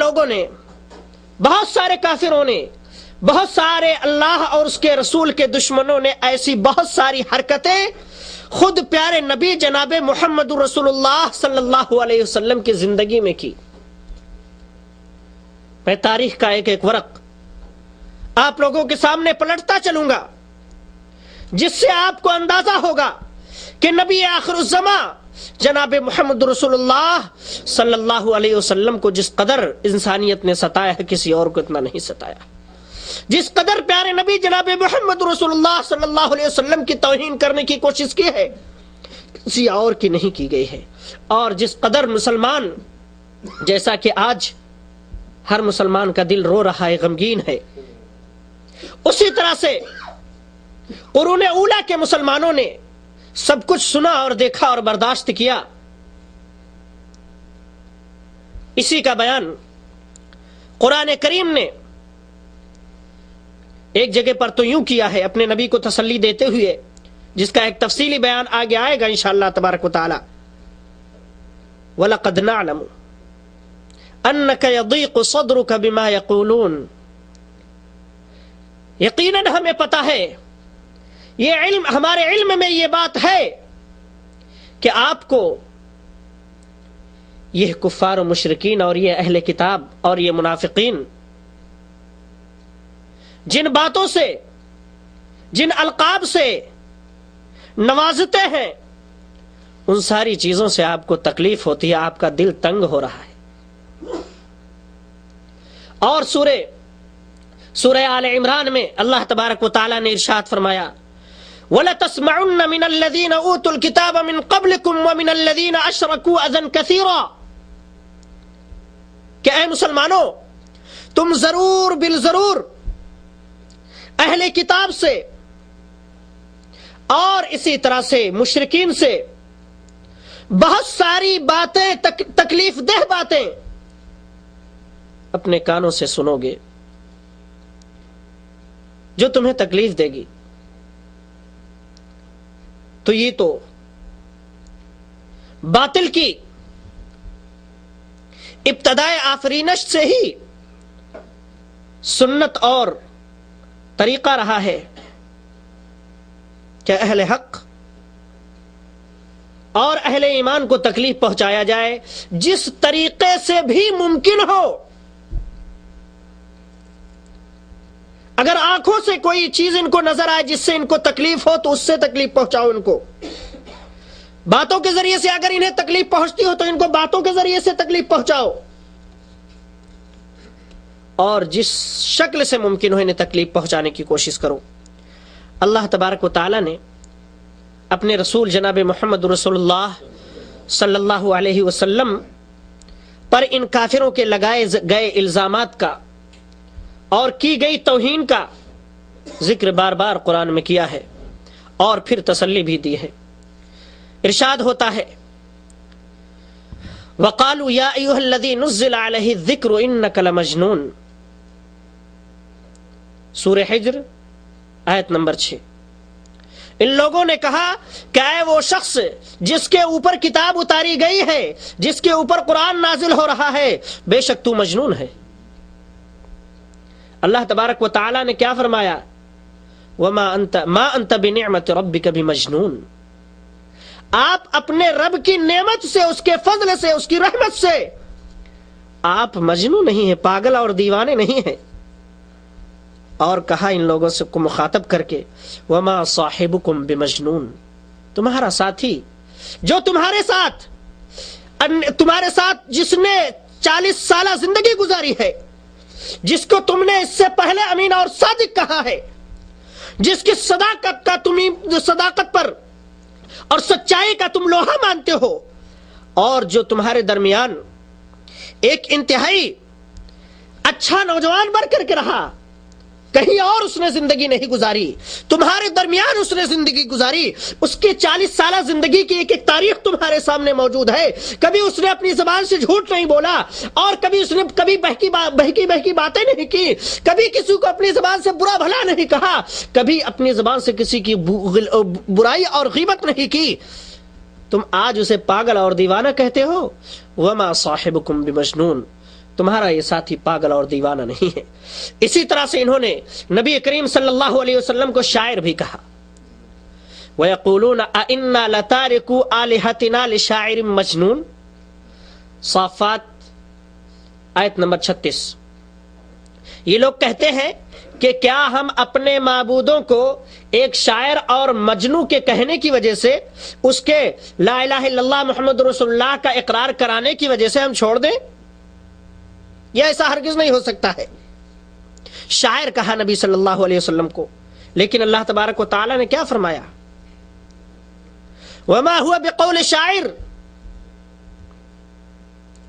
لوگوں نے، بہت سارے کافروں نے، بہت سارے اللہ اور اس کے رسول کے دشمنوں نے ایسی بہت ساری حرکتیں خود پیارے نبی جناب محمد رسول اللہ صلی اللہ علیہ وسلم کی زندگی میں کی۔ میں تاریخ کا ایک ایک ورق آپ لوگوں کے سامنے پلٹتا چلوں گا، جس سے آپ کو اندازہ ہوگا کہ نبی آخر الزماں جناب محمد رسول اللہ صلی اللہ علیہ وسلم کو جس قدر انسانیت نے ستایا ہے، کسی اور کو اتنا نہیں ستایا۔ جس قدر پیارے نبی جناب محمد رسول اللہ صلی اللہ علیہ وسلم کی توہین کرنے کی کوشش کی ہے، کسی اور کی نہیں کی گئی ہے۔ اور جس قدر مسلمان، جیسا کہ آج ہر مسلمان کا دل رو رہا ہے، غمگین ہے، اسی طرح سے قرون اولیٰ کے مسلمانوں نے سب کچھ سنا اور دیکھا اور برداشت کیا۔ اسی کا بیان قرآن کریم نے ایک جگہ پر تو یوں کیا ہے، اپنے نبی کو تسلی دیتے ہوئے، جس کا ایک تفصیلی بیان آگے آئے گا انشاءاللہ تبارک و تعالی۔ وَلَقَدْ نَعْلَمُ أَنَّكَ يَضِيقُ صَدْرُكَ بِمَا يَقُولُونَ، یقیناً ہمیں پتا ہے، یہ علم، ہمارے علم میں یہ بات ہے کہ آپ کو یہ کفار و مشرکین اور یہ اہل کتاب اور یہ منافقین جن باتوں سے، جن القاب سے نوازتے ہیں، ان ساری چیزوں سے آپ کو تکلیف ہوتی ہے، آپ کا دل تنگ ہو رہا ہے۔ اور سورہ آل عمران میں اللہ تبارک و تعالی نے ارشاد فرمایا، وَلَتَسْمَعُنَّ مِنَ الَّذِينَ أُوتُوا الْكِتَابَ مِنْ قَبْلِكُمْ وَمِنَ الَّذِينَ أَشْرَكُوا أَذًى كَثِيرًا، کہ اے مسلمانوں، تم ضرور بالضرور اہل کتاب سے اور اسی طرح سے مشرکین سے بہت ساری باتیں، تکلیف دہ باتیں اپنے کانوں سے سنو گے، جو تمہیں تکلیف دے گی۔ تو یہ تو باطل کی ابتدائے آفرینش سے ہی سنت اور طریقہ رہا ہے کہ اہل حق اور اہل ایمان کو تکلیف پہنچایا جائے جس طریقے سے بھی ممکن ہو۔ اگر آنکھوں سے کوئی چیز ان کو نظر آئے جس سے ان کو تکلیف ہو تو اس سے تکلیف پہنچاؤ ان کو، باتوں کے ذریعے سے اگر انہیں تکلیف پہنچتی ہو تو ان کو باتوں کے ذریعے سے تکلیف پہنچاؤ، اور جس شکل سے ممکن ہو انہیں تکلیف پہنچانے کی کوشش کرو۔ اللہ تبارک و تعالی نے اپنے رسول جناب محمد رسول اللہ صلی اللہ علیہ وسلم پر ان کافروں کے لگائے گئے الزامات کا اور کی گئی توہین کا ذکر بار بار قرآن میں کیا ہے، اور پھر تسلی بھی دی ہے۔ ارشاد ہوتا ہے، وَقَالُوا يَا أَيُّهَا الَّذِي نُزِّلَ عَلَيْهِ الذِّكْرُ إِنَّكَ لَمَجْنُونَ، سورہ حجر آیت نمبر 6۔ ان لوگوں نے کہا کہ اے وہ شخص جس کے اوپر کتاب اتاری گئی ہے، جس کے اوپر قرآن نازل ہو رہا ہے، بے شک تو مجنون ہے۔ اللہ تبارک و تعالی نے کیا فرمایا؟ وَمَا أَنْتَ بِنِعْمَةِ رَبِّكَ بِمَجْنُونَ، آپ اپنے رب کی نعمت سے، اس کے فضل سے، اس کی رحمت سے آپ مجنون نہیں ہیں، پاگل اور دیوانے نہیں ہیں۔ اور کہا ان لوگوں سے کو مخاطب کر کے، وَمَا صَاحِبُكُمْ بِمَجْنُونَ، تمہارا ساتھی جو تمہارے ساتھ جس نے 40 سالہ زندگی گزاری ہے، جس کو تم نے اس سے پہلے امین اور صادق کہا ہے، جس کی صداقت پر اور سچائی کا تم لوہا مانتے ہو، اور جو تمہارے درمیان ایک انتہائی اچھا نوجوان بن کر کے رہا، کہیں اور اس نے زندگی نہیں گزاری، تمہارے درمیان اس نے زندگی گزاری، اس کی 40 سالہ زندگی کی ایک ایک تاریخ تمہارے سامنے موجود ہے۔ کبھی اس نے اپنی زبان سے جھوٹ نہیں بولا، اور کبھی اس نے بہکی باتیں نہیں کی، کبھی کسی کو اپنی زبان سے برا بھلا نہیں کہا، کبھی اپنی زبان سے کسی کی برائی اور غیبت نہیں کی۔ تم آج اسے پاگل اور دیوانہ کہتے ہو۔ وَمَا صَاحِبُكُمْ بِمَجْنُونَ، تمہارا یہ ساتھی پاگل اور دیوانہ نہیں ہے۔ اسی طرح سے انہوں نے نبی کریم صلی اللہ علیہ وسلم کو شاعر بھی کہا۔ وَيَقُولُونَ أَإِنَّا لَتَارِكُو آلِهَتِنَا لِشَاعِرٍ مَجْنُونَ، صافات آیت نمبر 36۔ یہ لوگ کہتے ہیں کہ کیا ہم اپنے معبودوں کو ایک شاعر اور مجنوں کے کہنے کی وجہ سے، اس کے لا الہ الا اللہ محمد رسول اللہ کا اقرار کرانے کی وجہ سے ہم چھوڑ دیں؟ یہ ایسا ہرگز نہیں ہو سکتا ہے۔ شاعر کہا نبی صلی اللہ علیہ وسلم کو، لیکن اللہ تبارک و تعالی نے کیا فرمایا؟ وما هو بقول شاعر،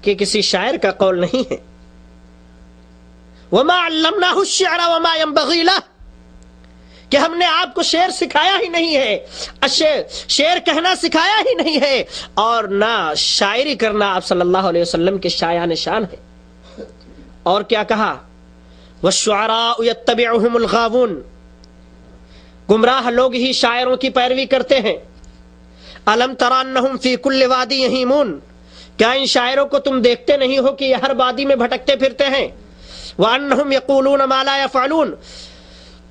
کہ کسی شاعر کا قول نہیں ہے۔ وما علمناه الشعر وما ينبغي له، کہ ہم نے آپ کو شعر سکھایا ہی نہیں ہے، شعر کہنا سکھایا ہی نہیں ہے، اور نہ شاعری کرنا آپ صلی اللہ علیہ وسلم کے شایان شان ہے۔ اور کیا کہا؟ والشعراء يتبعهم الغاوون، گمراہ لوگ ہی شاعروں کی پیروی کرتے ہیں۔ الم تر انہم فی کل وادی یہیمون، کیا ان شاعروں کو تم دیکھتے نہیں ہو کہ یہ ہر وادی میں بھٹکتے پھرتے ہیں؟ وانہم یقولون ما لا یفعلون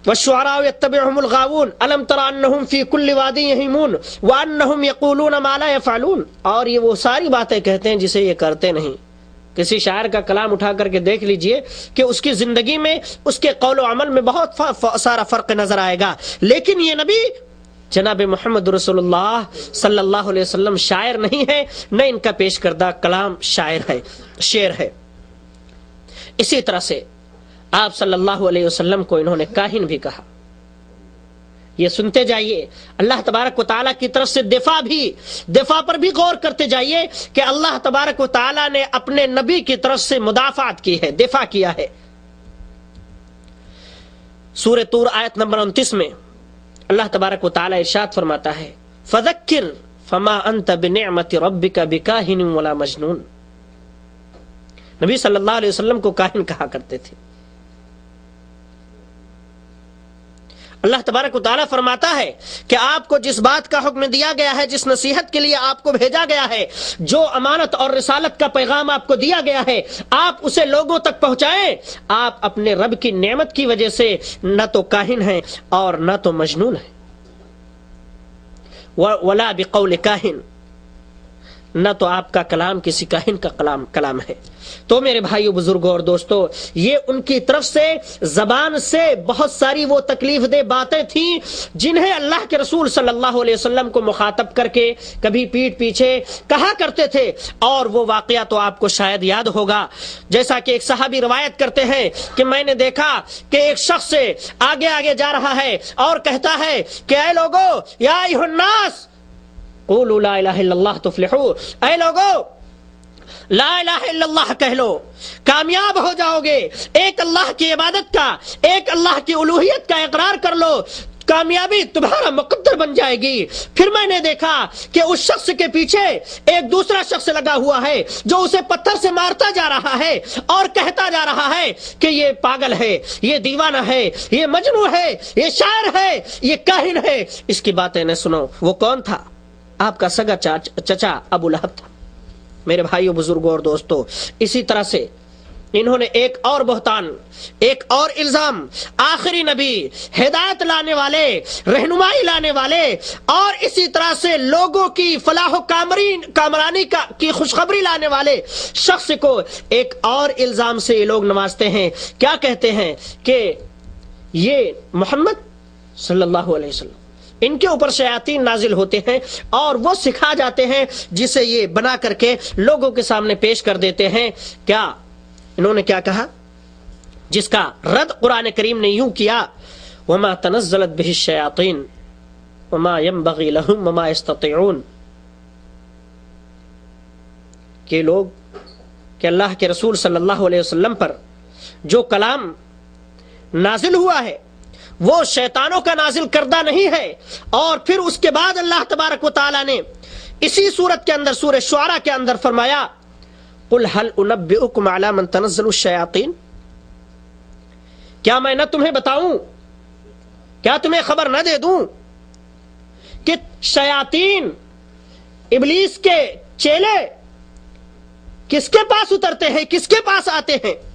والشعراء یتبعهم الغاوون الم تر انہم فی کل وادی یہیمون وانہم یقولون ما لا یفعلون، اور یہ وہ ساری باتیں کہتے ہیں جسے یہ کرتے نہیں۔ کسی شاعر کا کلام اٹھا کر کے دیکھ لیجئے کہ اس کی زندگی میں، اس کے قول و عمل میں بہت سارا فرق نظر آئے گا، لیکن یہ نبی جناب محمد رسول اللہ صلی اللہ علیہ وسلم شاعر نہیں ہے، نہ ان کا پیش کردہ کلام شاعر ہے، شعر ہے۔ اسی طرح سے آپ صلی اللہ علیہ وسلم کو انہوں نے کاہن بھی کہا۔ یہ سنتے جائیے، اللہ تبارک و تعالیٰ کی طرف سے دفاع پر بھی غور کرتے جائیے کہ اللہ تبارک و تعالیٰ نے اپنے نبی کی طرف سے مدافعات کی ہے، دفاع کیا ہے۔ سورہ طور آیت نمبر 29 میں اللہ تبارک و تعالیٰ ارشاد فرماتا ہے فذکر فما انت بنعمت ربک بکاہن ولا مجنون۔ نبی صلی اللہ علیہ وسلم کو کاہن کہا کرتے تھے۔ اللہ تبارک و تعالیٰ فرماتا ہے کہ آپ کو جس بات کا حکم دیا گیا ہے، جس نصیحت کے لیے آپ کو بھیجا گیا ہے، جو امانت اور رسالت کا پیغام آپ کو دیا گیا ہے، آپ اسے لوگوں تک پہنچائیں۔ آپ اپنے رب کی نعمت کی وجہ سے نہ تو کاہن ہیں اور نہ تو مجنون ہیں۔ ولا بقول کاہن، نہ تو آپ کا کلام کسی کاہن کا کلام ہے۔ تو میرے بھائیو، بزرگوں اور دوستو، یہ ان کی طرف سے زبان سے بہت ساری وہ تکلیف دہ باتیں تھیں جنہیں اللہ کے رسول صلی اللہ علیہ وسلم کو مخاطب کر کے کبھی پیٹھ پیچھے کہا کرتے تھے۔ اور وہ واقعہ تو آپ کو شاید یاد ہوگا، جیسا کہ ایک صحابی روایت کرتے ہیں کہ میں نے دیکھا کہ ایک شخص سے آگے جا رہا ہے اور کہتا ہے کہ اے لوگو، یا ایھا الناس قولوا لا الہ الا اللہ تفلحوا، اے لوگو لا الہ الا اللہ کہہ لو، کامیاب ہو جاؤ گے۔ ایک اللہ کی عبادت کا، ایک اللہ کی الوہیت کا اقرار کر لو، کامیابی تمہارا مقدر بن جائے گی۔ پھر میں نے دیکھا کہ اس شخص کے پیچھے ایک دوسرا شخص لگا ہوا ہے جو اسے پتھر سے مارتا جا رہا ہے اور کہتا جا رہا ہے کہ یہ پاگل ہے، یہ دیوانہ ہے، یہ مجنوں ہے، یہ شاعر ہے، یہ کاہن ہے، اس کی باتیں نہ سنو۔ وہ کون تھا؟ آپ کا سگا چچا ابو لہب تھا۔ میرے بھائیو، بزرگوں اور دوستو، اسی طرح سے انہوں نے ایک اور بہتان، ایک اور الزام، آخری نبی، ہدایت لانے والے، رہنمائی لانے والے، اور اسی طرح سے لوگوں کی فلاح و کامرانی کی خوشخبری لانے والے شخص کو ایک اور الزام سے یہ لوگ نوازتے ہیں۔ کیا کہتے ہیں؟ کہ یہ محمد صلی اللہ علیہ وسلم، ان کے اوپر شیاطین نازل ہوتے ہیں اور وہ سکھا جاتے ہیں، جسے یہ بنا کر کے لوگوں کے سامنے پیش کر دیتے ہیں۔ کیا انہوں نے کیا کہا؟ جس کا رد قرآن کریم نے یوں کیا وما تنزلت به الشیاطین وما ينبغي لهم وما يستطيعون، کہ لوگ، کہ اللہ کے رسول صلی اللہ علیہ وسلم پر جو کلام نازل ہوا ہے وہ شیطانوں کا نازل کردہ نہیں ہے۔ اور پھر اس کے بعد اللہ تبارک و تعالی نے اسی سورت کے اندر، سورہ شعراء کے اندر فرمایا قل هل انبئکم علی من تنزل الشیاطین، کیا میں نہ تمہیں بتاؤں، کیا تمہیں خبر نہ دے دوں کہ شیاطین، ابلیس کے چیلے کس کے پاس اترتے ہیں, کس کے پاس آتے ہیں؟